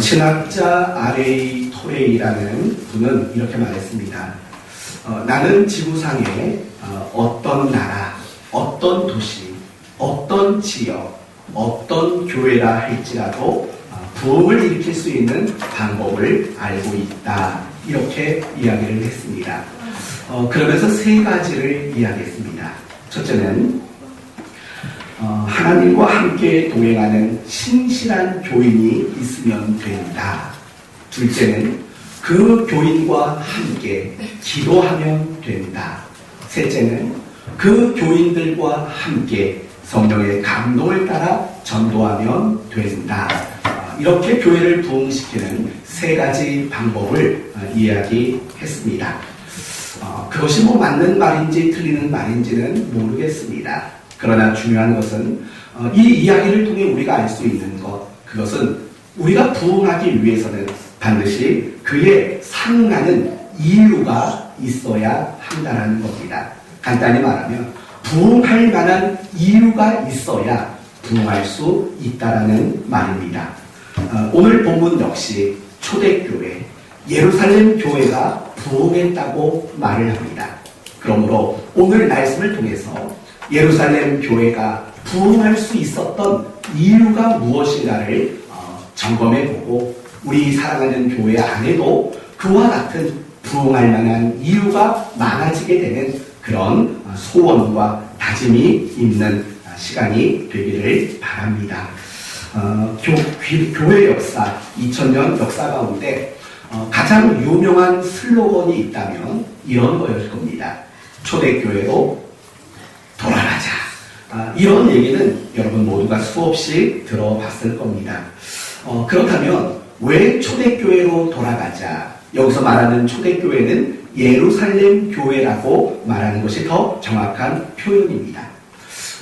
신학자 R.A. 토레이라는 분은 이렇게 말했습니다. 나는 지구상에 어떤 나라, 어떤 도시, 어떤 지역, 어떤 교회라 할지라도 부흥을 일으킬 수 있는 방법을 알고 있다. 이렇게 이야기를 했습니다. 그러면서 세 가지를 이야기했습니다. 첫째는 하나님과 함께 동행하는 신실한 교인이 있으면 된다. 둘째는 그 교인과 함께 기도하면 된다. 셋째는 그 교인들과 함께 성령의 감동을 따라 전도하면 된다. 이렇게 교회를 부흥시키는 세 가지 방법을 이야기했습니다. 그것이 맞는 말인지 틀리는 말인지는 모르겠습니다. 그러나 중요한 것은 이 이야기를 통해 우리가 알 수 있는 것, 그것은 우리가 부흥하기 위해서는 반드시 그에 상응하는 이유가 있어야 한다는 겁니다. 간단히 말하면 부흥할 만한 이유가 있어야 부흥할 수 있다는 말입니다. 오늘 본문 역시 초대교회, 예루살렘 교회가 부흥했다고 말을 합니다. 그러므로 오늘 말씀을 통해서 예루살렘 교회가 부흥할 수 있었던 이유가 무엇인가를 점검해보고 우리 사랑하는 교회 안에도 그와 같은 부흥할 만한 이유가 많아지게 되는 그런 소원과 다짐이 있는 시간이 되기를 바랍니다. 교회 역사, 2000년 역사 가운데 가장 유명한 슬로건이 있다면 이런 거일 겁니다. 초대교회로 돌아가자. 이런 얘기는 여러분 모두가 수없이 들어봤을 겁니다. 그렇다면 왜 초대교회로 돌아가자? 여기서 말하는 초대교회는 예루살렘 교회라고 말하는 것이 더 정확한 표현입니다.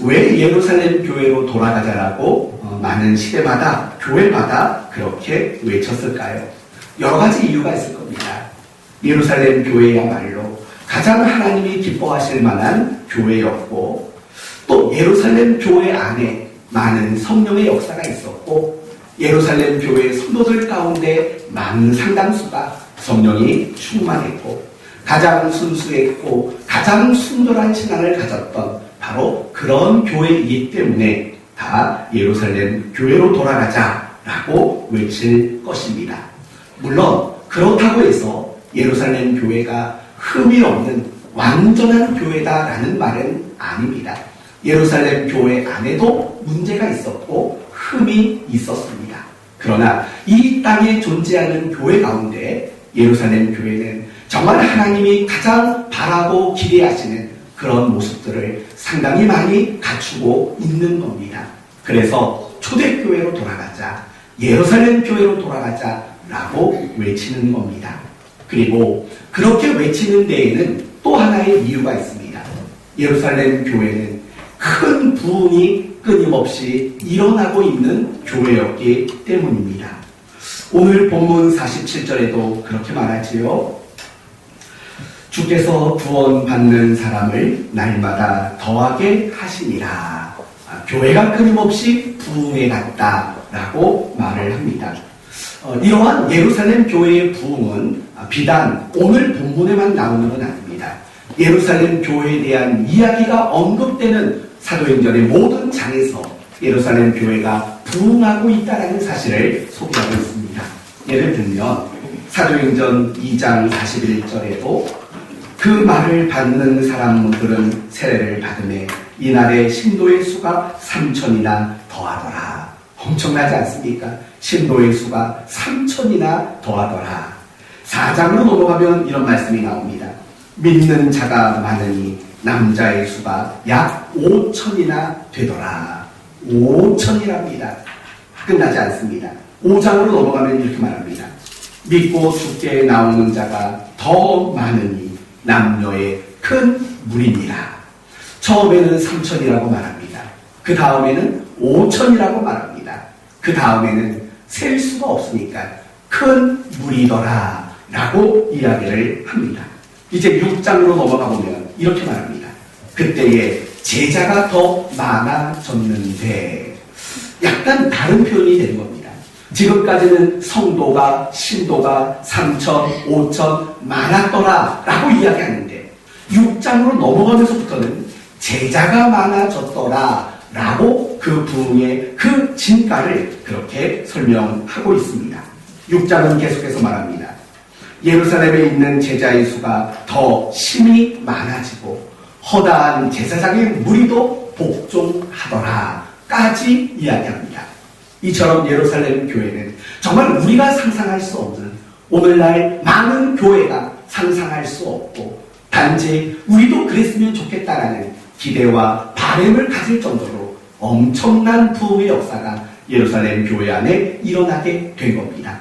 왜 예루살렘 교회로 돌아가자라고 많은 시대마다 교회마다 그렇게 외쳤을까요? 여러 가지 이유가 있을 겁니다. 예루살렘 교회야말로 가장 하나님이 기뻐하실 만한 교회였고 또 예루살렘 교회 안에 많은 성령의 역사가 있었고 예루살렘 교회 성도들 가운데 많은 상당수가 성령이 충만했고 가장 순수했고 가장 순결한 신앙을 가졌던 바로 그런 교회이기 때문에 다 예루살렘 교회로 돌아가자라고 외칠 것입니다. 물론 그렇다고 해서 예루살렘 교회가 흠이 없는 완전한 교회다라는 말은 아닙니다. 예루살렘 교회 안에도 문제가 있었고 흠이 있었습니다. 그러나 이 땅에 존재하는 교회 가운데 예루살렘 교회는 정말 하나님이 가장 바라고 기대하시는 그런 모습들을 상당히 많이 갖추고 있는 겁니다. 그래서 초대교회로 돌아가자, 예루살렘 교회로 돌아가자라고 외치는 겁니다. 그리고 그렇게 외치는 데에는 또 하나의 이유가 있습니다. 예루살렘 교회는 큰 부흥이 끊임없이 일어나고 있는 교회였기 때문입니다. 오늘 본문 47절에도 그렇게 말하지요. 주께서 구원받는 사람을 날마다 더하게 하시니라. 교회가 끊임없이 부흥해 갔다라고 말을 합니다. 이러한 예루살렘 교회의 부흥은 비단 오늘 본문에만 나오는 건 아닙니다. 예루살렘 교회에 대한 이야기가 언급되는 사도행전의 모든 장에서 예루살렘 교회가 부흥하고 있다는 사실을 소개하고 있습니다. 예를 들면 사도행전 2장 41절에도 그 말을 받는 사람들은 세례를 받으매 이날에 신도의 수가 3,000이나 더하더라. 엄청나지 않습니까? 신도의 수가 3,000이나 더하더라. 4장으로 넘어가면 이런 말씀이 나옵니다. 믿는 자가 많으니 남자의 수가 약 5,000이나 되더라. 5,000이랍니다. 끝나지 않습니다. 5장으로 넘어가면 이렇게 말합니다. 믿고 죽게 나오는 자가 더 많으니 남녀의 큰 무리니라. 처음에는 3,000이라고 말합니다. 그 다음에는 5,000이라고 말합니다. 그 다음에는 셀 수가 없으니까 큰 무리더라 라고 이야기를 합니다. 이제 6장으로 넘어가 보면 이렇게 말합니다. 그때에 제자가 더 많아졌는데, 약간 다른 표현이 되는 겁니다. 지금까지는 성도가, 신도가 3천, 5천 많았더라 라고 이야기하는데 6장으로 넘어가면서부터는 제자가 많아졌더라 라고 그 부흥의 그 진가를 그렇게 설명하고 있습니다. 6장은 계속해서 말합니다. 예루살렘에 있는 제자의 수가 더 심히 많아지고 허다한 제사장의 무리도 복종하더라 까지 이야기합니다. 이처럼 예루살렘 교회는 정말 우리가 상상할 수 없는 오늘날 많은 교회가 상상할 수 없고 단지 우리도 그랬으면 좋겠다라는 기대와 바람을 가질 정도로 엄청난 부흥의 역사가 예루살렘 교회 안에 일어나게 된 겁니다.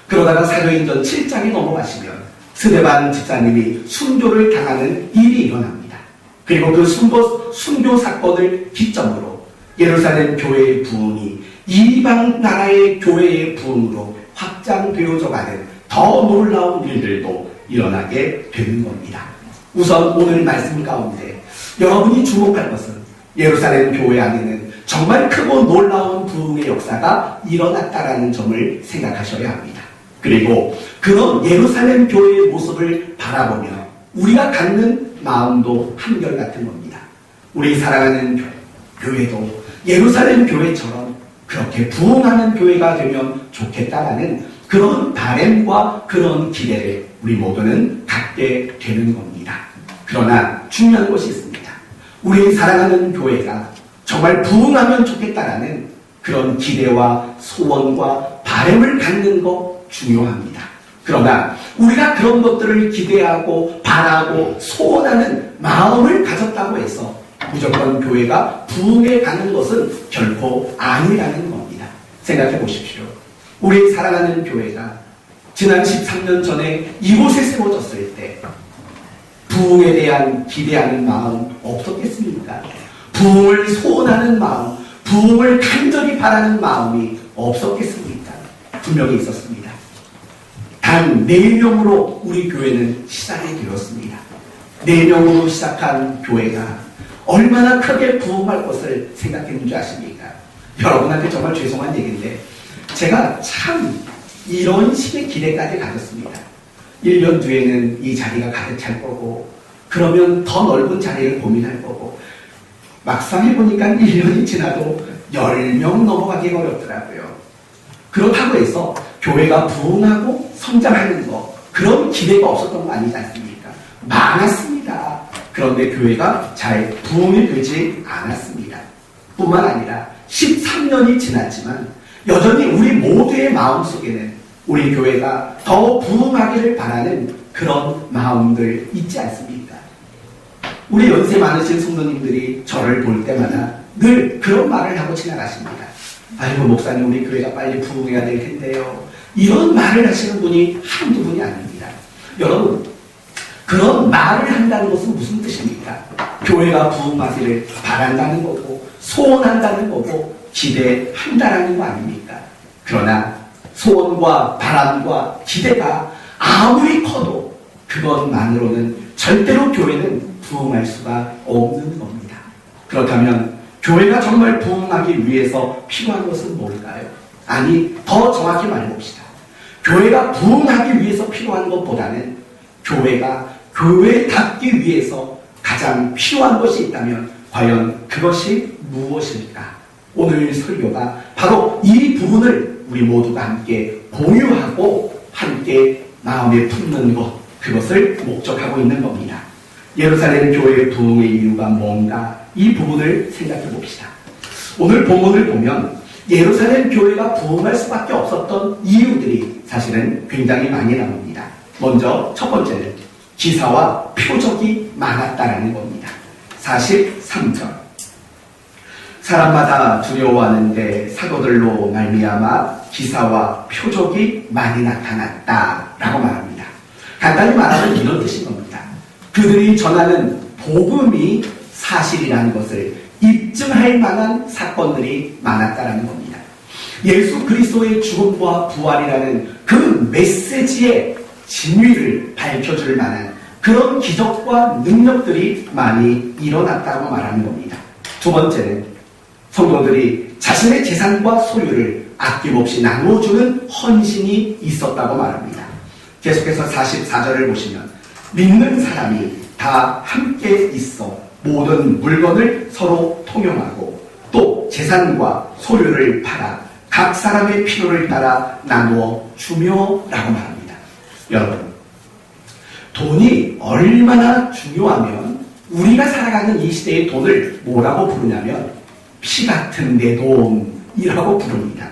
그러다가 사도행전 7장에 넘어가시면 스데반 집사님이 순교를 당하는 일이 일어납니다. 그리고 그 순교 사건을 기점으로 예루살렘 교회의 부흥이 이방 나라의 교회의 부흥으로 확장되어져 가는 더 놀라운 일들도 일어나게 되는 겁니다. 우선 오늘 말씀 가운데 여러분이 주목할 것은 예루살렘 교회 안에는 정말 크고 놀라운 부흥의 역사가 일어났다라는 점을 생각하셔야 합니다. 그리고 그런 예루살렘 교회의 모습을 바라보며 우리가 갖는 마음도 한결같은 겁니다. 우리 사랑하는 교회도 예루살렘 교회처럼 그렇게 부흥하는 교회가 되면 좋겠다라는 그런 바람과 그런 기대를 우리 모두는 갖게 되는 겁니다. 그러나 중요한 것이 있습니다. 우리 사랑하는 교회가 정말 부흥하면 좋겠다라는 그런 기대와 소원과 바람을 갖는 것 중요합니다. 그러나 우리가 그런 것들을 기대하고 바라고 소원하는 마음을 가졌다고 해서 무조건 교회가 부흥해 가는 것은 결코 아니라는 겁니다. 생각해 보십시오. 우리 사랑하는 교회가 지난 13년 전에 이곳에 세워졌을 때 부흥에 대한 기대하는 마음 없었겠습니까? 부흥을 소원하는 마음, 부흥을 간절히 바라는 마음이 없었겠습니까? 분명히 있었습니다. 단 4명으로 우리 교회는 시작이 되었습니다. 4명으로 시작한 교회가 얼마나 크게 부흥할 것을 생각했는지 아십니까? 여러분한테 정말 죄송한 얘기인데 제가 참 이런 식의 기대까지 가졌습니다. 1년 뒤에는 이 자리가 가득 찰 거고 그러면 더 넓은 자리를 고민할 거고 막상 해보니까 1년이 지나도 10명 넘어가기 어렵더라고요. 그렇다고 해서 교회가 부흥하고 성장하는 거 그런 기대가 없었던 거 아니지 않습니까? 많았습니다. 그런데 교회가 잘 부흥이 되지 않았습니다. 뿐만 아니라 13년이 지났지만 여전히 우리 모두의 마음속에는 우리 교회가 더 부흥하기를 바라는 그런 마음들 있지 않습니까? 우리 연세 많으신 성도님들이 저를 볼 때마다 늘 그런 말을 하고 지나가십니다. 아이고 목사님 우리 교회가 빨리 부흥해야 될 텐데요. 이런 말을 하시는 분이 한두 분이 아닙니다. 여러분 그런 말을 한다는 것은 무슨 뜻입니까? 교회가 부흥하기를 바란다는 거고 소원한다는 거고 기대한다는 거 아닙니까? 그러나 소원과 바람과 기대가 아무리 커도 그것만으로는 절대로 교회는 부흥할 수가 없는 겁니다. 그렇다면 교회가 정말 부흥하기 위해서 필요한 것은 뭘까요? 아니 더 정확히 말해봅시다. 교회가 부흥하기 위해서 필요한 것보다는 교회가 교회답기 위해서 가장 필요한 것이 있다면 과연 그것이 무엇일까? 오늘 설교가 바로 이 부분을 우리 모두가 함께 공유하고 함께 마음에 품는 것 그것을 목적하고 있는 겁니다. 예루살렘 교회의 부흥의 이유가 뭔가 이 부분을 생각해 봅시다. 오늘 본문을 보면 예루살렘 교회가 부흥할 수밖에 없었던 이유들이 사실은 굉장히 많이 나옵니다. 먼저 첫 번째는 기사와 표적이 많았다라는 겁니다. 43절 사람마다 두려워하는데 사도들로 말미암아 기사와 표적이 많이 나타났다라고 말합니다. 간단히 말하면 이런 뜻인 겁니다. 그들이 전하는 복음이 사실이라는 것을 입증할 만한 사건들이 많았다라는 겁니다. 예수 그리스도의 죽음과 부활이라는 그 메시지의 진위를 밝혀줄 만한 그런 기적과 능력들이 많이 일어났다고 말하는 겁니다. 두 번째는 성도들이 자신의 재산과 소유를 아낌없이 나누어주는 헌신이 있었다고 말합니다. 계속해서 44절을 보시면 믿는 사람이 다 함께 있어 모든 물건을 서로 통용하고 또 재산과 소유를 팔아 각 사람의 필요를 따라 나누어 주며라고 말합니다. 여러분, 돈이 얼마나 중요하면 우리가 살아가는 이 시대의 돈을 뭐라고 부르냐면 피 같은 내 돈이라고 부릅니다.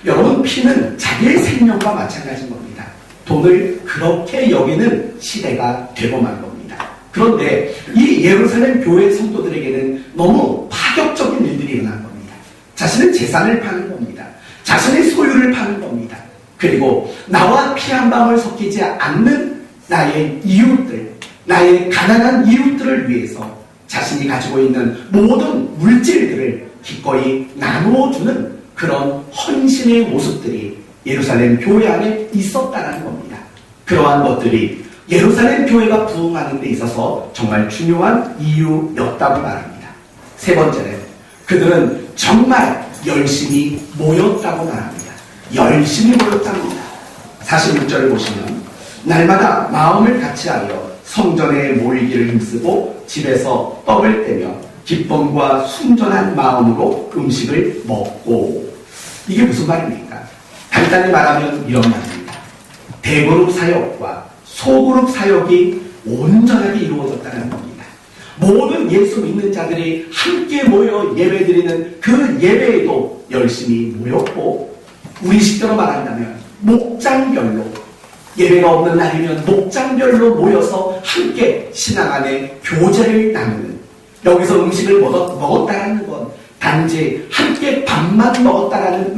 여러분, 피는 자기의 생명과 마찬가지인 겁니다. 돈을 그렇게 여기는 시대가 되고 만 겁니다. 그런데 이 예루살렘 교회 성도들에게는 너무 파격적인 일들이 일어난 겁니다. 자신의 재산을 파는 겁니다. 자신의 소유를 파는 겁니다. 그리고 나와 피 한 방울 섞이지 않는 나의 이웃들, 나의 가난한 이웃들을 위해서 자신이 가지고 있는 모든 물질들을 기꺼이 나누어주는 그런 헌신의 모습들이 예루살렘 교회 안에 있었다는 겁니다. 그러한 것들이 예루살렘 교회가 부흥하는 데 있어서 정말 중요한 이유였다고 말합니다. 세 번째는 그들은 정말 열심히 모였다고 말합니다. 열심히 모였답니다. 46절을 보시면 날마다 마음을 같이하여 성전에 모이기를 힘쓰고 집에서 떡을 떼며 기쁨과 순전한 마음으로 음식을 먹고. 이게 무슨 말입니까? 간단히 말하면 이런 말입니다. 대그룹 사역과 소그룹 사역이 온전하게 이루어졌다는 겁니다. 모든 예수 믿는 자들이 함께 모여 예배드리는 그 예배에도 열심히 모였고, 우리 식대로 말한다면 목장별로, 예배가 없는 날이면 목장별로 모여서 함께 신앙 안에 교제를 나누는, 여기서 음식을 먹었다라는 건 단지 함께 밥만 먹었다라는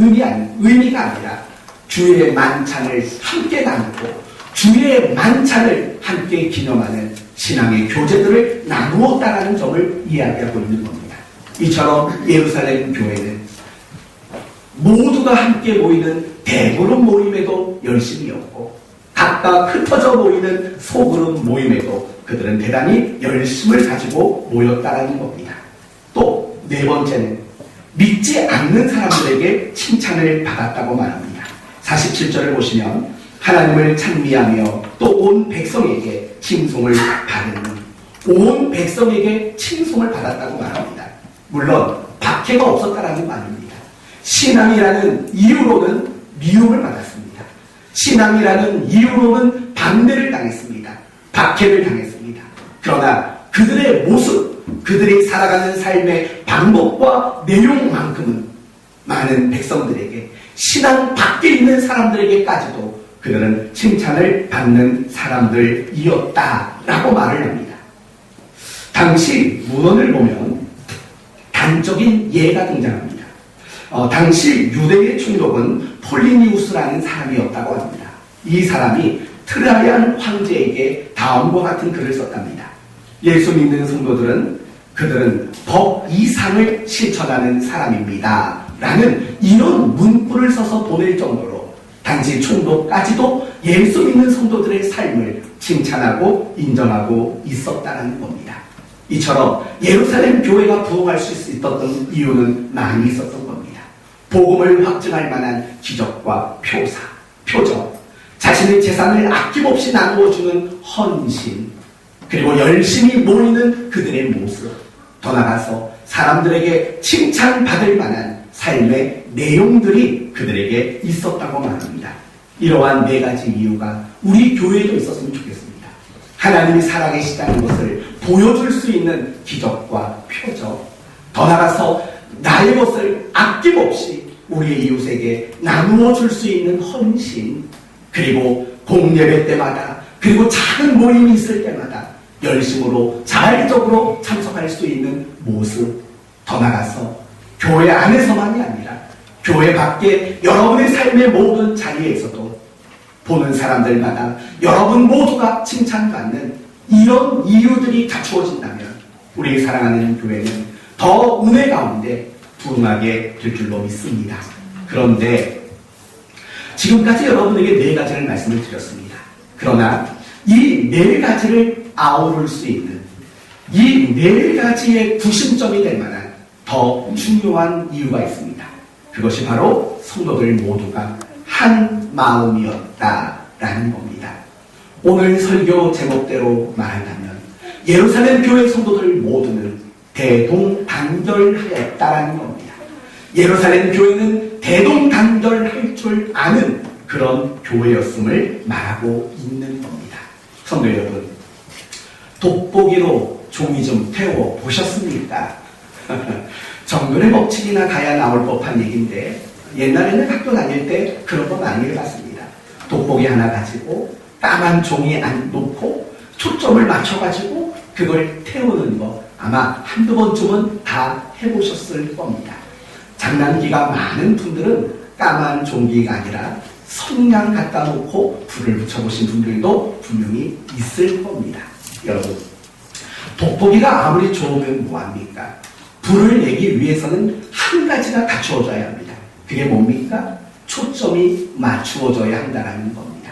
의미가 아니라 주의 만찬을 함께 나누고 주의 만찬을 함께 기념하는 신앙의 교제들을 나누었다라는 점을 이야기하고 있는 겁니다. 이처럼 예루살렘 교회는 모두가 함께 모이는 대그룹 모임에도 열심이었고 각각 흩어져 모이는 소그룹 모임에도 그들은 대단히 열심을 가지고 모였다라는 겁니다. 또 네 번째는 믿지 않는 사람들에게 칭찬을 받았다고 말합니다. 47절을 보시면 하나님을 찬미하며 또 온 백성에게 칭송을 받는, 온 백성에게 칭송을 받았다고 말합니다. 물론 박해가 없었다라는 말입니다. 신앙이라는 이유로는 미움을 받았습니다. 신앙이라는 이유로는 반대를 당했습니다. 박해를 당했습니다. 그러나 그들의 모습, 그들이 살아가는 삶의 방법과 내용만큼은 많은 백성들에게, 신앙 밖에 있는 사람들에게까지도 그들은 칭찬을 받는 사람들이었다라고 말을 합니다. 당시 문헌을 보면 단적인 예가 등장합니다. 당시 유대의 총독은 폴리니우스라는 사람이었다고 합니다. 이 사람이 트라이안 황제에게 다음과 같은 글을 썼답니다. 예수 믿는 성도들은 그들은 법 이상을 실천하는 사람입니다 라는 이런 문구를 써서 보낼 정도로 당시 총독까지도 예수 믿는 성도들의 삶을 칭찬하고 인정하고 있었다는 겁니다. 이처럼 예루살렘 교회가 부흥할 수 있었던 이유는 많이 있었던 겁니다. 복음을 확증할 만한 기적과 표적, 자신의 재산을 아낌없이 나누어주는 헌신, 그리고 열심히 모이는 그들의 모습, 더 나아가서 사람들에게 칭찬받을 만한 삶의 내용들이 그들에게 있었다고 말합니다. 이러한 네 가지 이유가 우리 교회에도 있었으면 좋겠습니다. 하나님이 살아계시다는 것을 보여줄 수 있는 기적과 표적, 더 나아가서 나의 것을 아낌없이 우리의 이웃에게 나누어 줄 수 있는 헌신, 그리고 공예배 때마다, 그리고 작은 모임이 있을 때마다 열심으로 자발적으로 참석할 수 있는 모습, 더 나아가서 교회 안에서만이 아니라 교회 밖에 여러분의 삶의 모든 자리에서도 보는 사람들마다 여러분 모두가 칭찬받는 이런 이유들이 갖추어진다면 우리 사랑하는 교회는 더 은혜 가운데 부흥하게 될 줄로 믿습니다. 그런데 지금까지 여러분에게 네 가지를 말씀을 드렸습니다. 그러나 이 네 가지를 아우를 수 있는, 이 네 가지의 구심점이 될 만한 더 중요한 이유가 있습니다. 그것이 바로 성도들 모두가 한 마음이었다라는 겁니다. 오늘 설교 제목대로 말한다면 예루살렘 교회 성도들 모두는 대동단결하였다라는 겁니다. 예루살렘 교회는 대동단결할 줄 아는 그런 교회였음을 말하고 있는 겁니다. 성도 여러분, 돋보기로 종이 좀 태워 보셨습니까? 정글의 법칙이나 가야 나올 법한 얘기인데 옛날에는 학교 다닐 때 그런 거 많이 해봤습니다. 돋보기 하나 가지고 까만 종이 안 놓고 초점을 맞춰가지고 그걸 태우는 거 아마 한두 번쯤은 다 해보셨을 겁니다. 장난기가 많은 분들은 까만 종이가 아니라 성냥 갖다 놓고 불을 붙여보신 분들도 분명히 있을 겁니다. 여러분, 돋보기가 아무리 좋으면 뭐합니까? 불을 내기 위해서는 한 가지가 갖추어져야 합니다. 그게 뭡니까? 초점이 맞추어져야 한다는 겁니다.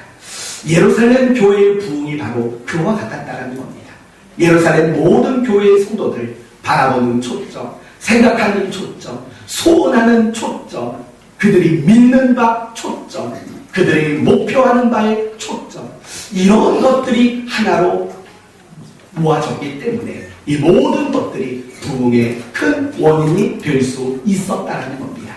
예루살렘 교회의 부흥이 바로 그와 같았다는 겁니다. 예루살렘 모든 교회의 성도들 바라보는 초점, 생각하는 초점, 소원하는 초점, 그들이 믿는 바 초점, 그들이 목표하는 바의 초점, 이런 것들이 하나로 모아졌기 때문에 이 모든 것들이 부흥의 큰 원인이 될 수 있었다는 겁니다.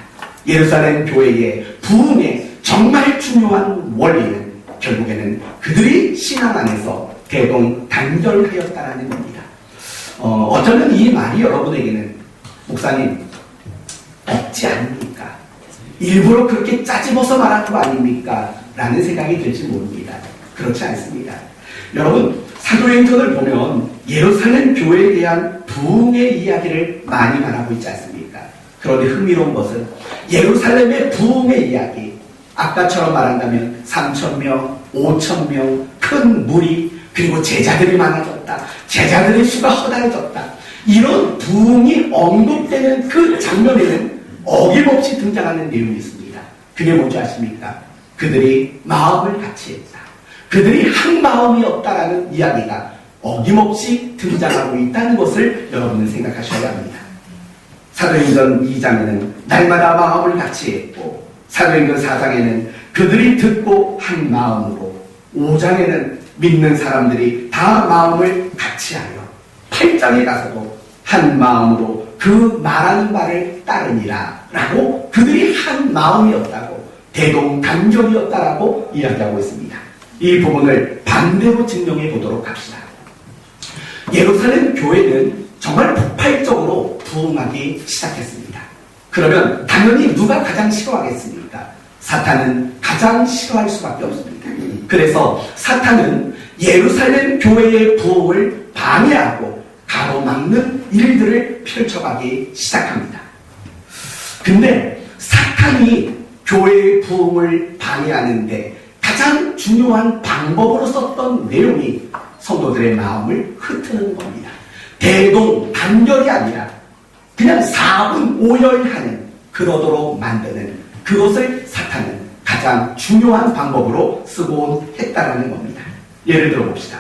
예루살렘 교회의 부흥의 정말 중요한 원리는 결국에는 그들이 신앙 안에서 대동단결하였다는 겁니다. 어쩌면 이 말이 여러분에게는 목사님 없지 않습니까? 일부러 그렇게 짜집어서 말한 거 아닙니까? 라는 생각이 들지 모릅니다. 그렇지 않습니다. 여러분, 사도행전을 보면 예루살렘 교회에 대한 부흥의 이야기를 많이 말하고 있지 않습니까? 그런데 흥미로운 것은 예루살렘의 부흥의 이야기, 아까처럼 말한다면 3,000명, 5,000명, 큰 무리, 그리고 제자들이 많아졌다. 제자들의 수가 허다해졌다. 이런 부흥이 언급되는 그 장면에는 어김없이 등장하는 내용이 있습니다. 그게 뭔지 아십니까? 그들이 마음을 같이 했다. 그들이 한 마음이었다라는 이야기가 어김없이 등장하고 있다는 것을 여러분은 생각하셔야 합니다. 사도행전 2장에는 날마다 마음을 같이 했고, 사도행전 4장에는 그들이 듣고 한 마음으로, 5장에는 믿는 사람들이 다 마음을 같이 하여, 8장에 가서도 한 마음으로 그 말하는 말을 따르니라 라고 그들이 한 마음이었다고, 대동단결이었다라고 이야기하고 있습니다. 이 부분을 반대로 증명해 보도록 합시다. 예루살렘 교회는 정말 폭발적으로 부흥하기 시작했습니다. 그러면 당연히 누가 가장 싫어하겠습니까? 사탄은 가장 싫어할 수밖에 없습니다. 그래서 사탄은 예루살렘 교회의 부흥을 방해하고 가로막는 일들을 펼쳐가기 시작합니다. 근데 사탄이 교회의 부흥을 방해하는데 가장 중요한 방법으로 썼던 내용이 성도들의 마음을 흩트는 겁니다. 대동단결이 아니라 그냥 사분오열하는, 그러도록 만드는 그것을 사탄은 가장 중요한 방법으로 쓰곤 했다라는 겁니다. 예를 들어 봅시다.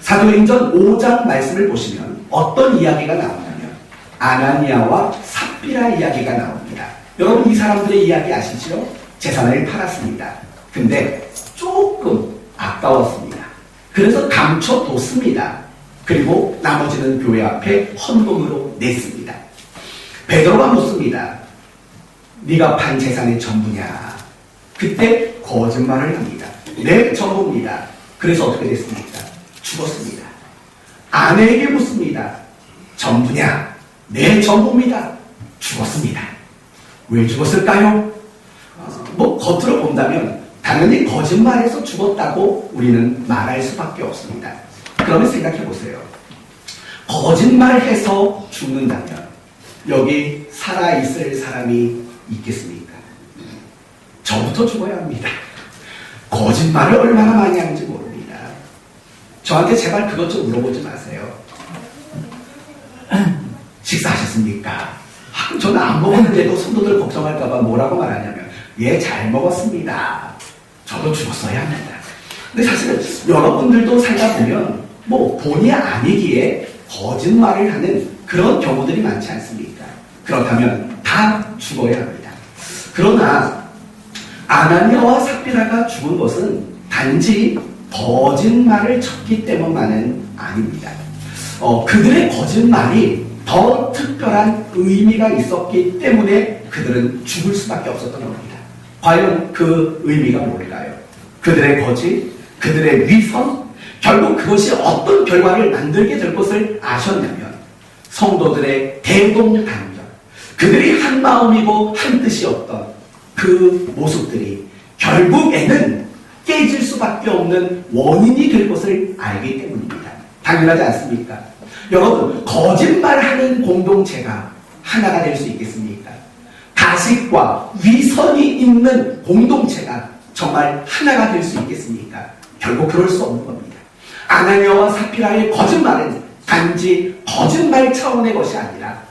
사도행전 5장 말씀을 보시면 어떤 이야기가 나오냐면 아나니아와 삽비라 이야기가 나옵니다. 여러분, 이 사람들의 이야기 아시죠? 재산을 팔았습니다. 근데 조금 아까웠습니다. 그래서 감춰뒀습니다. 그리고 나머지는 교회 앞에 헌금으로 냈습니다. 베드로가 묻습니다. 네가 판 재산이 전부냐? 그때 거짓말을 합니다. 네, 전부입니다. 그래서 어떻게 됐습니까? 죽었습니다. 아내에게 묻습니다. 전부냐? 네, 전부입니다. 죽었습니다. 왜 죽었을까요? 겉으로 본다면 당연히 거짓말해서 죽었다고 우리는 말할 수밖에 없습니다. 그러면 생각해 보세요. 거짓말해서 죽는다면 여기 살아있을 사람이 있겠습니까? 저부터 죽어야 합니다. 거짓말을 얼마나 많이 하는지 모릅니다. 저한테 제발 그것 좀 물어보지 마세요. 식사하셨습니까? 저는 안 먹었는데도 성도들 걱정할까봐 뭐라고 말하냐면 예, 잘 먹었습니다. 저도 죽었어야 합니다. 근데 사실 여러분들도 살다 보면 본의 아니기에 거짓말을 하는 그런 경우들이 많지 않습니까? 그렇다면 다 죽어야 합니다. 그러나 아나니아와 삽비라가 죽은 것은 단지 거짓말을 쳤기 때문만은 아닙니다. 그들의 거짓말이 더 특별한 의미가 있었기 때문에 그들은 죽을 수밖에 없었던 겁니다. 과연 그 의미가 뭘까요? 그들의 거짓, 그들의 위선, 결국 그것이 어떤 결과를 만들게 될 것을 아셨냐면 성도들의 대동단결, 그들이 한 마음이고 한 뜻이었던 그 모습들이 결국에는 깨질 수밖에 없는 원인이 될 것을 알기 때문입니다. 당연하지 않습니까? 여러분, 거짓말하는 공동체가 하나가 될 수 있겠습니까? 가식과 위선이 있는 공동체가 정말 하나가 될 수 있겠습니까? 결국 그럴 수 없는 겁니다. 아나니아와 삽비라의 거짓말은 단지 거짓말 차원의 것이 아니라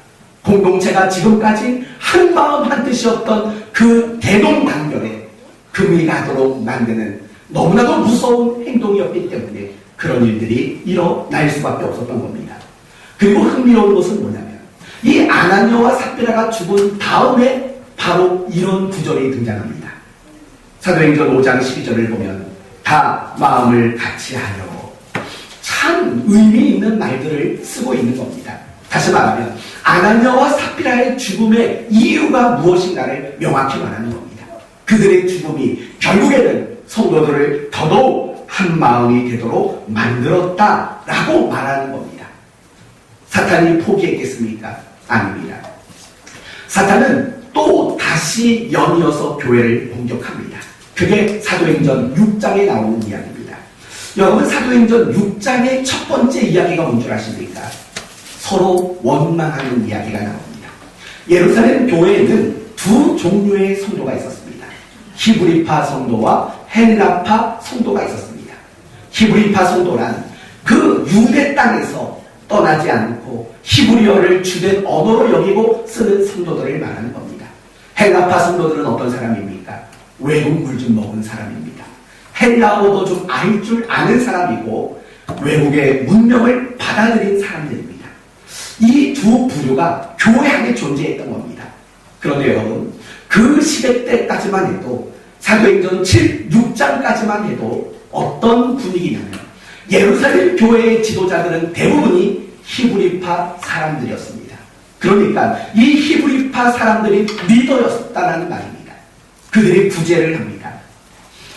공동체가 지금까지 한 마음 한 뜻이었던 그 대동단결에 금이 가도록 만드는 너무나도 무서운 행동이었기 때문에 그런 일들이 일어날 수밖에 없었던 겁니다. 그리고 흥미로운 것은 뭐냐면 이 아나니아와 삽비라가 죽은 다음에 바로 이런 구절이 등장합니다. 사도행전 5장 12절을 보면 다 마음을 같이 하려 참 의미 있는 말들을 쓰고 있는 겁니다. 다시 말하면 아나니아와 삽비라의 죽음의 이유가 무엇인가를 명확히 말하는 겁니다. 그들의 죽음이 결국에는 성도들을 더더욱 한 마음이 되도록 만들었다라고 말하는 겁니다. 사탄이 포기했겠습니까? 아닙니다. 사탄은 또 다시 연이어서 교회를 공격합니다. 그게 사도행전 6장에 나오는 이야기입니다. 여러분, 사도행전 6장의 첫 번째 이야기가 뭔 줄 아십니까? 서로 원망하는 이야기가 나옵니다. 예루살렘 교회에는 두 종류의 성도가 있었습니다. 히브리파 성도와 헬라파 성도가 있었습니다. 히브리파 성도란 그 유대 땅에서 떠나지 않고 히브리어를 주된 언어로 여기고 쓰는 성도들을 말하는 겁니다. 헬라파 성도들은 어떤 사람입니까? 외국 물 좀 먹은 사람입니다. 헬라어도 좀 알 줄 아는 사람이고 외국의 문명을 받아들인 사람들입니다. 이 두 부류가 교회 안에 존재했던 겁니다. 그런데 여러분, 그 시대 때까지만 해도 사도행전 6장까지만 해도 어떤 분위기냐면 예루살렘 교회의 지도자들은 대부분이 히브리파 사람들이었습니다. 그러니까 이 히브리파 사람들이 리더였다는 말입니다. 그들이 구제를 합니다.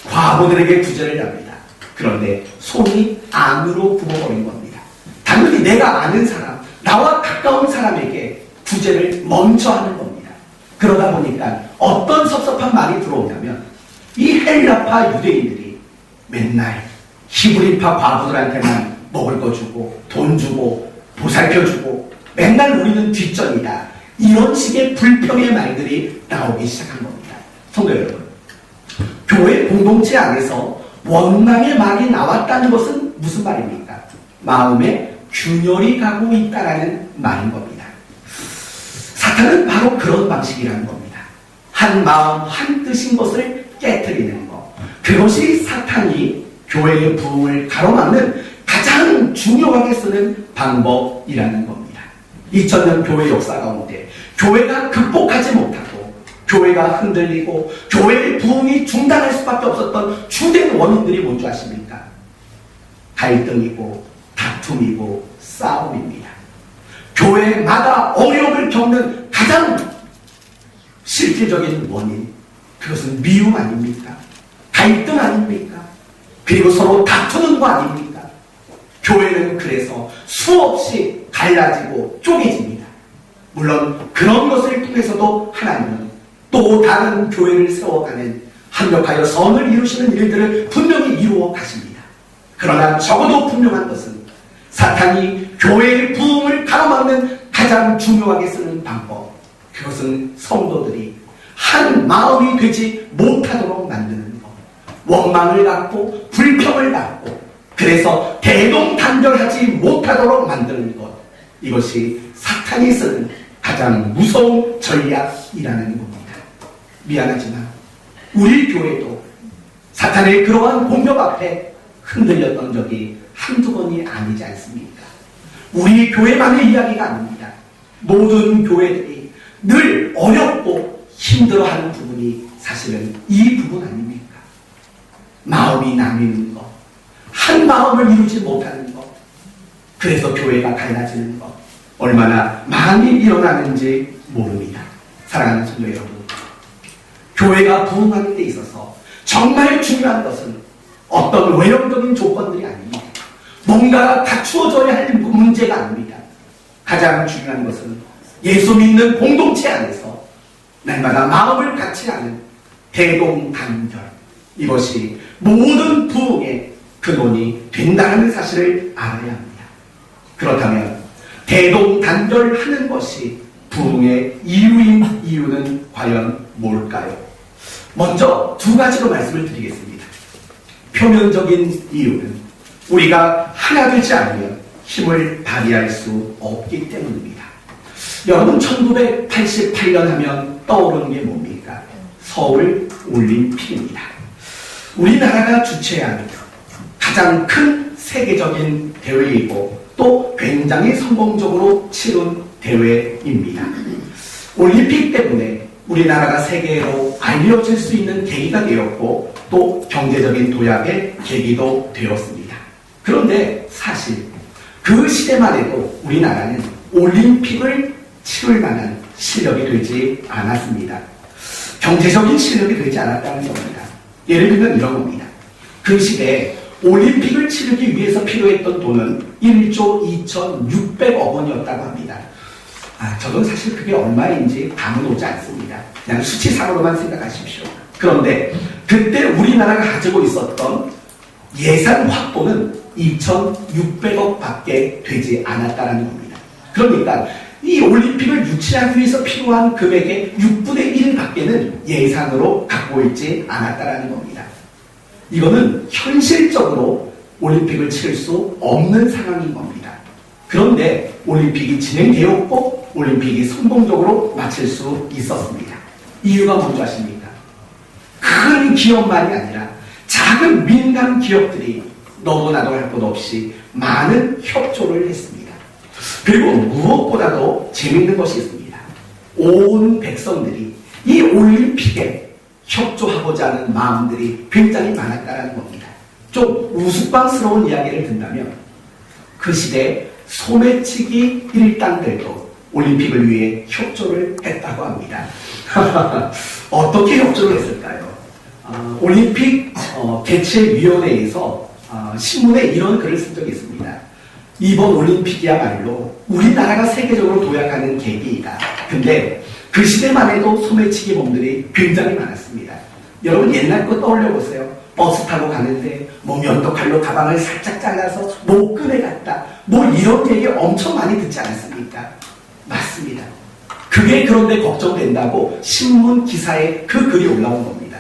과부들에게 구제를 합니다. 그런데 손이 안으로 굽어버린 겁니다. 당연히 내가 아는 사람, 나와 가까운 사람에게 구제를 먼저 하는 겁니다. 그러다 보니까 어떤 섭섭한 말이 들어오냐면 이 헬라파 유대인들이 맨날 히브리파 과부들한테만 먹을 거 주고 돈 주고 보살펴주고 맨날 우리는 뒷전이다. 이런 식의 불평의 말들이 나오기 시작한 겁니다. 성도 여러분, 교회 공동체 안에서 원망의 말이 나왔다는 것은 무슨 말입니까? 마음에 균열이 가고 있다라는 말인 겁니다. 사탄은 바로 그런 방식이라는 겁니다. 한 마음 한 뜻인 것을 깨트리는 것, 그것이 사탄이 교회의 부흥을 가로막는 가장 중요하게 쓰는 방법이라는 겁니다. 2000년 교회 역사 가운데 교회가 극복하지 못하고 교회가 흔들리고 교회의 부흥이 중단할 수밖에 없었던 주된 원인들이 뭔지 아십니까? 갈등이고 다툼이고 싸움입니다. 교회마다 어려움을 겪는 가장 실질적인 원인, 그것은 미움 아닙니까? 갈등 아닙니까? 그리고 서로 다투는 거 아닙니까? 교회는 그래서 수없이 갈라지고 쪼개집니다. 물론 그런 것을 통해서도 하나님은 또 다른 교회를 세워가는 합력하여 선을 이루시는 일들을 분명히 이루어 가십니다. 그러나 적어도 분명한 것은 사탄이 교회의 부흥을 가로막는 가장 중요하게 쓰는 방법, 그것은 성도들이 한 마음이 되지 못하도록 만드는 것, 원망을 갖고 불평을 갖고 그래서 대동단결하지 못하도록 만드는 것, 이것이 사탄이 쓰는 가장 무서운 전략이라는 겁니다. 미안하지만 우리 교회도 사탄의 그러한 공격 앞에 흔들렸던 적이 한두 번이 아니지 않습니까? 우리 교회만의 이야기가 아닙니다. 모든 교회들이 늘 어렵고 힘들어하는 부분이 사실은 이 부분 아닙니까? 마음이 나뉘는 것, 한 마음을 이루지 못하는 것, 그래서 교회가 갈라지는 것, 얼마나 많이 일어나는지 모릅니다. 사랑하는 성도 여러분, 교회가 부흥하는 데 있어서 정말 중요한 것은 어떤 외형적인 조건들이 아닙니다. 뭔가 갖추어져야 할 문제가 아닙니다. 가장 중요한 것은 예수 믿는 공동체 안에서 날마다 마음을 같이 하는 대동단결, 이것이 모든 부흥의 근원이 된다는 사실을 알아야 합니다. 그렇다면 대동단결하는 것이 부흥의 이유인 이유는 과연 뭘까요? 먼저 두 가지로 말씀을 드리겠습니다. 표면적인 이유는 우리가 하나 되지 않으면 힘을 발휘할 수 없기 때문입니다. 여러분, 1988년 하면 떠오르는 게 뭡니까? 서울 올림픽입니다. 우리나라가 주최한 가장 큰 세계적인 대회이고 또 굉장히 성공적으로 치른 대회입니다. 올림픽 때문에 우리나라가 세계로 알려질 수 있는 계기가 되었고 또 경제적인 도약의 계기도 되었습니다. 그런데 사실 그 시대만 해도 우리나라는 올림픽을 치를 만한 실력이 되지 않았습니다. 경제적인 실력이 되지 않았다는 겁니다. 예를 들면 이런 겁니다. 그 시대에 올림픽을 치르기 위해서 필요했던 돈은 1조 2,600억 원이었다고 합니다. 저는 사실 그게 얼마인지 감은 오지 않습니다. 그냥 수치상으로만 생각하십시오. 그런데 그때 우리나라가 가지고 있었던 예산 확보는 2,600억 밖에 되지 않았다는 겁니다. 그러니까 이 올림픽을 유치하기 위해서 필요한 금액의 6분의 1 밖에는 예산으로 갖고 있지 않았다는 겁니다. 이거는 현실적으로 올림픽을 치를 수 없는 상황인 겁니다. 그런데 올림픽이 진행되었고 올림픽이 성공적으로 마칠 수 있었습니다. 이유가 뭔지 아십니까? 큰 기업만이 아니라 작은 민간 기업들이 너도 나도 할 것 없이 많은 협조를 했습니다. 그리고 무엇보다도 재미있는 것이 있습니다. 온 백성들이 이 올림픽에 협조하고자 하는 마음들이 굉장히 많았다는 겁니다. 좀 우스꽝스러운 이야기를 든다면 그 시대 소매치기 일당들도 올림픽을 위해 협조를 했다고 합니다. 어떻게 협조를 했을까요? 올림픽 개최위원회에서 신문에 이런 글을 쓴 적이 있습니다. 이번 올림픽이야말로 우리나라가 세계적으로 도약하는 계기이다. 근데 그 시대만 해도 소매치기 범들이 굉장히 많았습니다. 여러분, 옛날 거 떠올려 보세요. 버스 타고 가는데 뭐 면도칼로 가방을 살짝 잘라서 목끈에 갔다, 뭐 이런 얘기 엄청 많이 듣지 않았습니까? 맞습니다. 그게 그런데 걱정된다고 신문 기사에 그 글이 올라온 겁니다.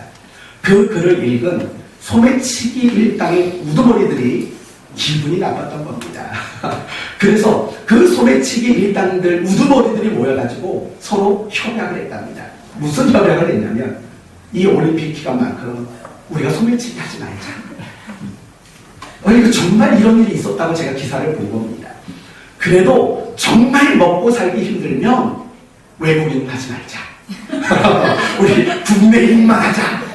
그 글을 읽은 소매치기 일당의 우두머리들이 기분이 나빴던 겁니다. 그래서 그 소매치기 일당들 우두머리들이 모여가지고 서로 협약을 했답니다. 무슨 협약을 했냐면 이 올림픽 기간만큼 우리가 소매치기 하지 말자. 정말 이런 일이 있었다고 제가 기사를 본 겁니다. 그래도 정말 먹고 살기 힘들면 외국인 하지 말자. 우리 국내인만 하자.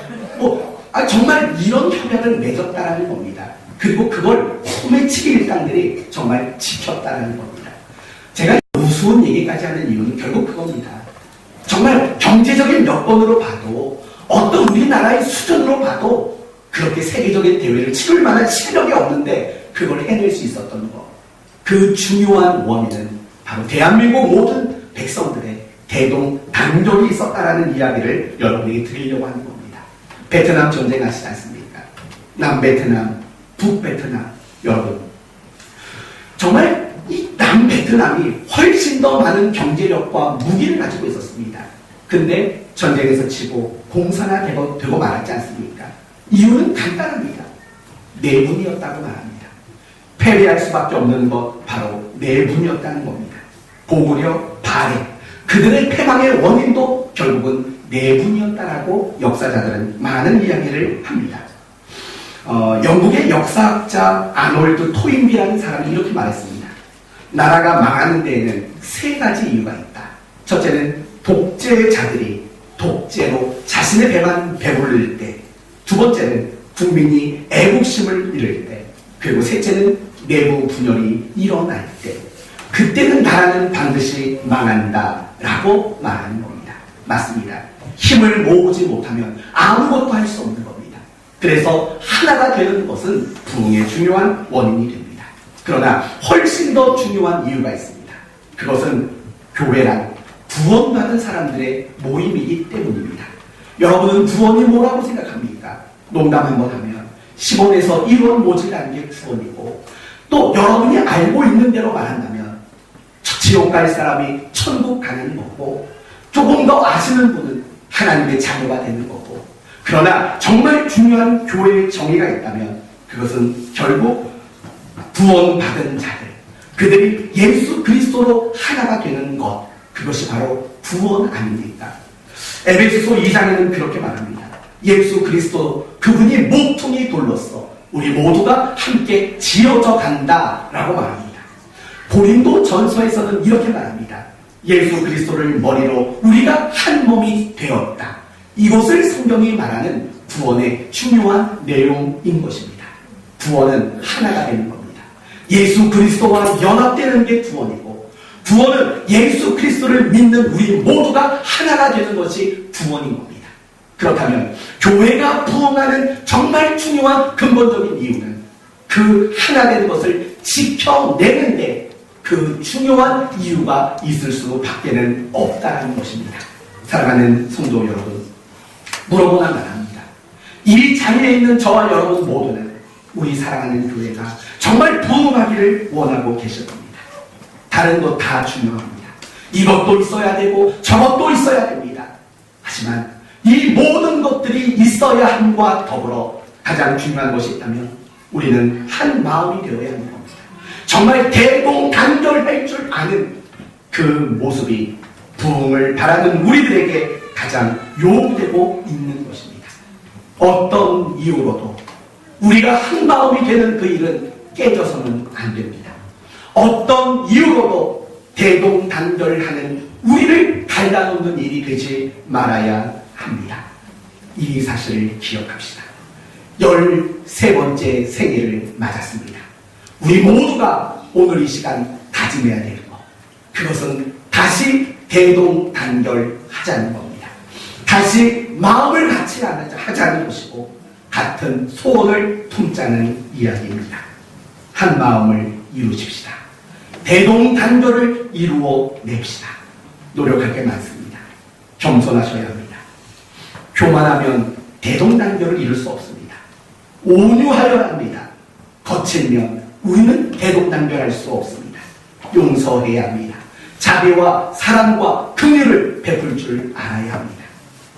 정말 이런 협약을 맺었다는 겁니다. 그리고 그걸 소매치기 일당들이 정말 지켰다는 겁니다. 제가 우스운 얘기까지 하는 이유는 결국 그겁니다. 정말 경제적인 여건으로 봐도 어떤 우리나라의 수준으로 봐도 그렇게 세계적인 대회를 치를 만한 실력이 없는데 그걸 해낼 수 있었던 것. 그 중요한 원인은 바로 대한민국 모든 백성들의 대동단결이 있었다라는 이야기를 여러분에게 드리려고 하는 겁니다. 베트남 전쟁 아시지 않습니까? 남베트남, 북베트남. 여러분, 정말 이 남베트남이 훨씬 더 많은 경제력과 무기를 가지고 있었습니다. 근데 전쟁에서 치고 공산화되고 말았지 않습니까? 이유는 간단합니다. 내분이었다고 말합니다. 패배할 수밖에 없는 것, 바로 내분이었다는 겁니다. 고구려, 발해, 그들의 패망의 원인도 결국은 내분이었다라고 역사자들은 많은 이야기를 합니다. 영국의 역사학자 아놀드 토인비라는 사람이 이렇게 말했습니다. 나라가 망하는 데에는 세 가지 이유가 있다. 첫째는 독재자들이 독재로 자신의 배만 배부를 때, 두 번째는 국민이 애국심을 잃을 때, 그리고 셋째는 내부 분열이 일어날 때, 그때는 나라는 반드시 망한다라고 말하는 겁니다. 맞습니다. 힘을 모으지 못하면 아무것도 할 수 없는 겁니다. 그래서 하나가 되는 것은 부흥의 중요한 원인이 됩니다. 그러나 훨씬 더 중요한 이유가 있습니다. 그것은 교회란 구원받은 사람들의 모임이기 때문입니다. 여러분은 구원이 뭐라고 생각합니까? 농담 한번 하면 10원에서 1원 모자라는 게 구원이고, 또 여러분이 알고 있는 대로 말한다면 지옥 갈 사람이 천국 가는 거고, 조금 더 아시는 분은 하나님의 자녀가 되는 거고, 그러나 정말 중요한 교회의 정의가 있다면 그것은 결국 구원받은 자들, 그들이 예수 그리스도로 하나가 되는 것, 그것이 바로 구원 아닙니까? 에베소서 2장에는 그렇게 말합니다. 예수 그리스도, 그분이 모퉁이 돌로서 우리 모두가 함께 지어져 간다라고 말합니다. 고린도 전서에서는 이렇게 말합니다. 예수 그리스도를 머리로 우리가 한 몸이 되었다. 이것을 성경이 말하는 구원의 중요한 내용인 것입니다. 구원은 하나가 되는 겁니다. 예수 그리스도와 연합되는 게 구원이고, 구원은 예수 그리스도를 믿는 우리 모두가 하나가 되는 것이 구원인 겁니다. 그렇다면 교회가 부흥하는 정말 중요한 근본적인 이유는 그 하나 된 것을 지켜내는데 그 중요한 이유가 있을 수밖에는 없다는 것입니다. 사랑하는 성도 여러분, 물어보나 말합니다. 이 자리에 있는 저와 여러분 모두는 우리 사랑하는 교회가 정말 부흥하기를 원하고 계실 겁니다. 다른 것 다 중요합니다. 이것도 있어야 되고 저것도 있어야 됩니다. 하지만 이 모든 것들이 있어야 함과 더불어 가장 중요한 것이 있다면 우리는 한 마음이 되어야 하는 겁니다. 정말 대동단결할 줄 아는 그 모습이 부흥을 바라는 우리들에게 가장 요구되고 있는 것입니다. 어떤 이유로도 우리가 한 마음이 되는 그 일은 깨져서는 안 됩니다. 어떤 이유로도 대동단결하는 우리를 갈라놓는 일이 되지 말아야 합니다. 이 사실을 기억합시다. 13번째 생일을 맞았습니다. 우리 모두가 오늘 이 시간 다짐해야 될 것, 그것은 다시 대동단결하자는 겁니다. 다시 마음을 같이 하자는 것이고 같은 소원을 품자는 이야기입니다. 한 마음을 이루십시다. 대동단결을 이루어냅시다. 노력할 게 많습니다. 겸손하셔야 합니다. 교만하면 대동단결을 이룰 수 없습니다. 온유하여야 합니다. 거칠면 우리는 대동단결할 수 없습니다. 용서해야 합니다. 자비와 사랑과 긍휼을 베풀 줄 알아야 합니다.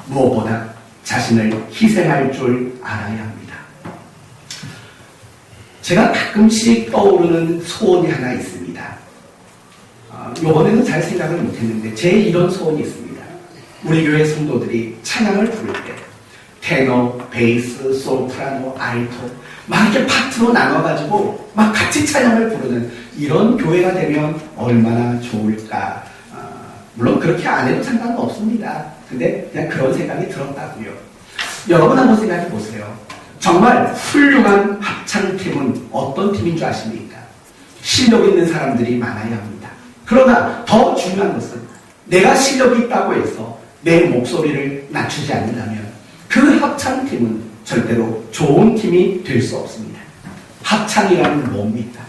무엇보다 자신을 희생할 줄 알아야 합니다. 제가 가끔씩 떠오르는 소원이 하나 있습니다. 이번에는 잘 생각을 못했는데 제 이런 소원이 있습니다. 우리 교회 성도들이 찬양을 부를 때 테너, 베이스, 소프라노, 알토 막 이렇게 파트로 나눠가지고 막 같이 찬양을 부르는 이런 교회가 되면 얼마나 좋을까. 물론 그렇게 안 해도 상관은 없습니다. 근데 그냥 그런 생각이 들었다고요. 여러분 한번 생각해 보세요. 정말 훌륭한 합창팀은 어떤 팀인 줄 아십니까? 실력 있는 사람들이 많아야 합니다. 그러나 더 중요한 것은 내가 실력이 있다고 해서 내 목소리를 낮추지 않는다면 그 합창팀은 절대로 좋은 팀이 될 수 없습니다. 합창이라는 뭡니까?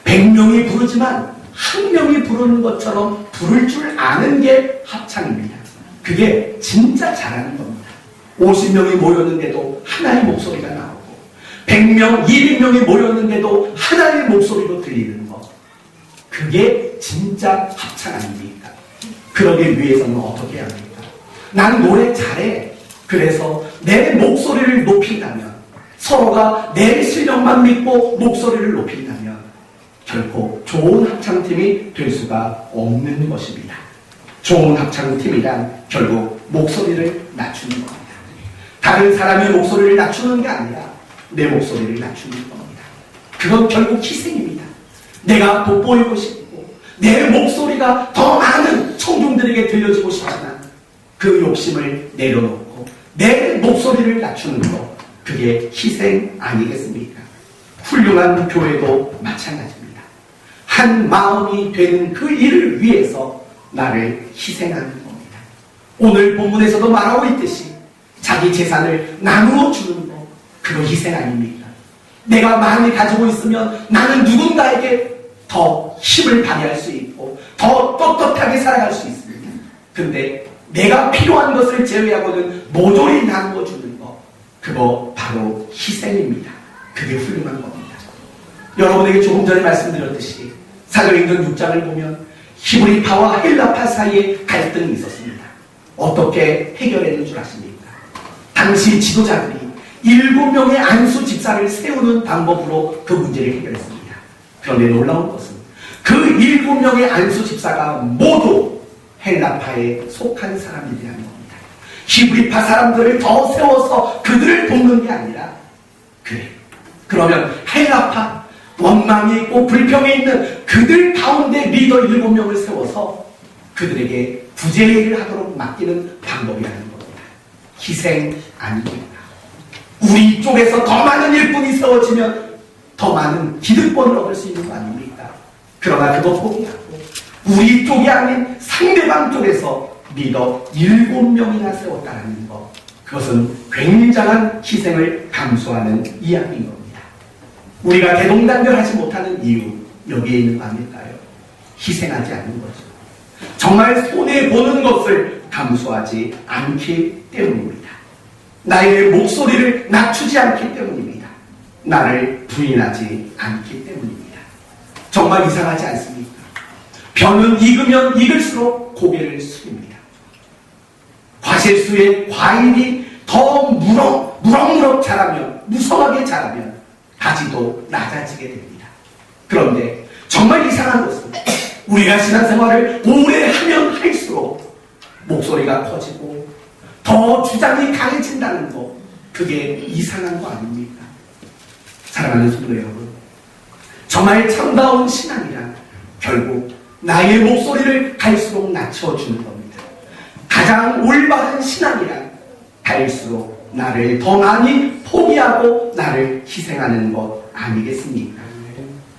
100명이 부르지만 한 명이 부르는 것처럼 부를 줄 아는 게 합창입니다. 그게 진짜 잘하는 겁니다. 50명이 모였는데도 하나의 목소리가 나오고 100명, 200명이 모였는데도 하나의 목소리로 들리는 것, 그게 진짜 합창 아닙니까? 그러기 위해서는 어떻게 해야 합니까? 난 노래 잘해. 그래서 내 목소리를 높인다면, 서로가 내 실력만 믿고 목소리를 높인다면 결코 좋은 합창팀이 될 수가 없는 것입니다. 좋은 합창팀이란 결국 목소리를 낮추는 겁니다. 다른 사람의 목소리를 낮추는 게 아니라 내 목소리를 낮추는 겁니다. 그건 결국 희생입니다. 내가 돋보이고 싶고 내 목소리가 더 많은 청중들에게 들려지고 싶지만 그 욕심을 내려놓고 내 목소리를 낮추는 것, 그게 희생 아니겠습니까? 훌륭한 교회도 마찬가지입니다. 한 마음이 되는 그 일을 위해서 나를 희생하는 겁니다. 오늘 본문에서도 말하고 있듯이 자기 재산을 나누어 주는 것, 그거 희생 아닙니까? 내가 많이 가지고 있으면 나는 누군가에게 더 힘을 발휘할 수 있고 더 떳떳하게 살아갈 수 있습니다. 근데 내가 필요한 것을 제외하고는 모조리 나누어 주는 것, 그거 바로 희생입니다. 그게 훌륭한 겁니다. 여러분에게 조금 전에 말씀드렸듯이 사도행전 6장을 보면 히브리파와 헬라파 사이에 갈등이 있었습니다. 어떻게 해결했는 줄 아십니까? 당시 지도자들이 7명의 안수 집사를 세우는 방법으로 그 문제를 해결했습니다. 그런데 놀라운 것은 그 7명의 안수 집사가 모두 헬라파에 속한 사람들이라는 겁니다. 히브리파 사람들을 더 세워서 그들을 돕는 게 아니라, 그래, 그러면 헬라파, 원망이 있고 불평이 있는 그들 가운데 리더 7명을 세워서 그들에게 부재일을 하도록 맡기는 방법이라는 겁니다. 희생 아닙니다. 우리 쪽에서 더 많은 일꾼이 세워지면 더 많은 기득권을 얻을 수 있는 거 아닙니까? 그러나 그거 포기하고 우리 쪽이 아닌 상대방 쪽에서 리더 7명이나 세웠다는 것, 그것은 굉장한 희생을 감수하는 이야기인 겁니다. 우리가 대동단결하지 못하는 이유, 여기에 있는 거 아닐까요? 희생하지 않는 거죠. 정말 손해보는 것을 감수하지 않기 때문입니다. 나의 목소리를 낮추지 않기 때문입니다. 나를 부인하지 않기 때문입니다. 정말 이상하지 않습니까? 벼는 익으면 익을수록 고개를 숙입니다. 과실수의 과일이 더 무럭무럭 자라면, 무성하게 자라면 가지도 낮아지게 됩니다. 그런데 정말 이상한 것은 우리가 신앙생활을 오래 하면 할수록 목소리가 커지고 더 주장이 강해진다는 거, 그게 이상한 거 아닙니까? 사랑하는 성도 여러분, 정말 참다운 신앙이란 결국 나의 목소리를 갈수록 낮춰주는 겁니다. 가장 올바른 신앙이란 갈수록 나를 더 많이 포기하고 나를 희생하는 것 아니겠습니까?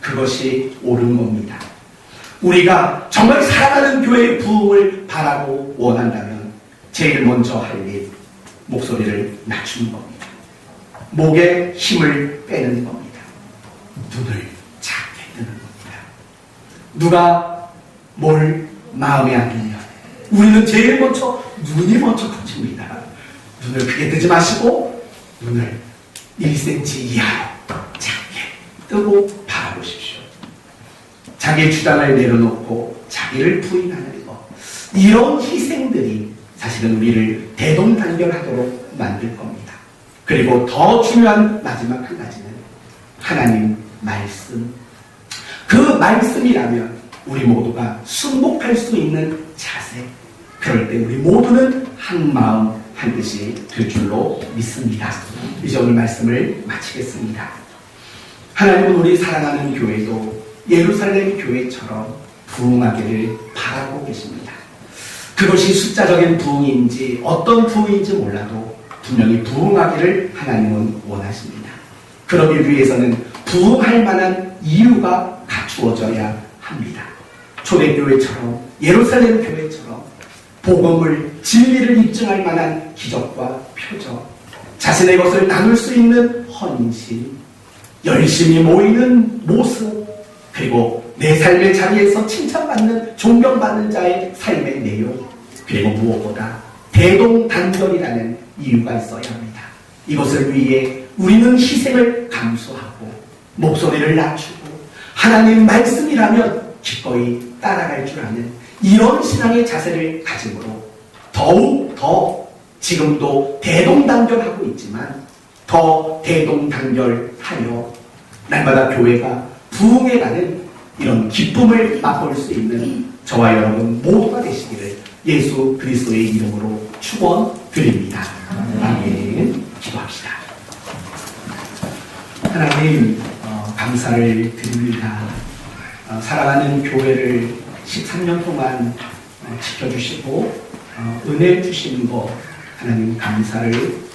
그것이 옳은 겁니다. 우리가 정말 사랑하는 교회의 부흥을 바라고 원한다면 제일 먼저 할 일, 목소리를 낮추는 겁니다. 목에 힘을 빼는 겁니다. 눈을 작게 뜨는 겁니다. 누가 뭘 마음에 안 들면 우리는 제일 먼저 눈이 먼저 커집니다. 눈을 크게 뜨지 마시고 눈을 1cm 이하로 작게 뜨고 바라보십시오. 자기의 주장을 내려놓고 자기를 부인하는 것, 이런 희생들이 사실은 우리를 대동단결하도록 만들 겁니다. 그리고 더 중요한 마지막 한 가지는 하나님 말씀. 그 말씀이라면 우리 모두가 순복할 수 있는 자세, 그럴 때 우리 모두는 한 마음 한 뜻이 될 줄로 믿습니다. 이제 오늘 말씀을 마치겠습니다. 하나님은 우리 사랑하는 교회도 예루살렘 교회처럼 부흥하기를 바라고 계십니다. 그것이 숫자적인 부흥인지 어떤 부흥인지 몰라도 분명히 부흥하기를 하나님은 원하십니다. 그러기 위해서는 부흥할 만한 이유가 갖추어져야 합니다. 초대교회처럼, 예루살렘 교회처럼 복음을, 진리를 입증할 만한 기적과 표적, 자신의 것을 나눌 수 있는 헌신, 열심히 모이는 모습, 그리고 내 삶의 자리에서 칭찬받는, 존경받는 자의 삶의 내용, 그리고 무엇보다 대동단결이라는 이유가 있어야 합니다. 이것을 위해 우리는 희생을 감수하고 목소리를 낮추고 하나님 말씀이라면 기꺼이 따라갈 줄 아는 이런 신앙의 자세를 가짐으로 더욱 더 지금도 대동단결하고 있지만 더 대동단결하여 날마다 교회가 부흥해가는 이런 기쁨을 맛볼 수 있는 저와 여러분 모두가 되시기를 예수 그리스도의 이름으로 축원드립니다. 아멘. 기도합시다. 하나님, 감사를 드립니다. 사랑하는 교회를 13년 동안 지켜주시고 은혜 주시는 거 하나님 감사를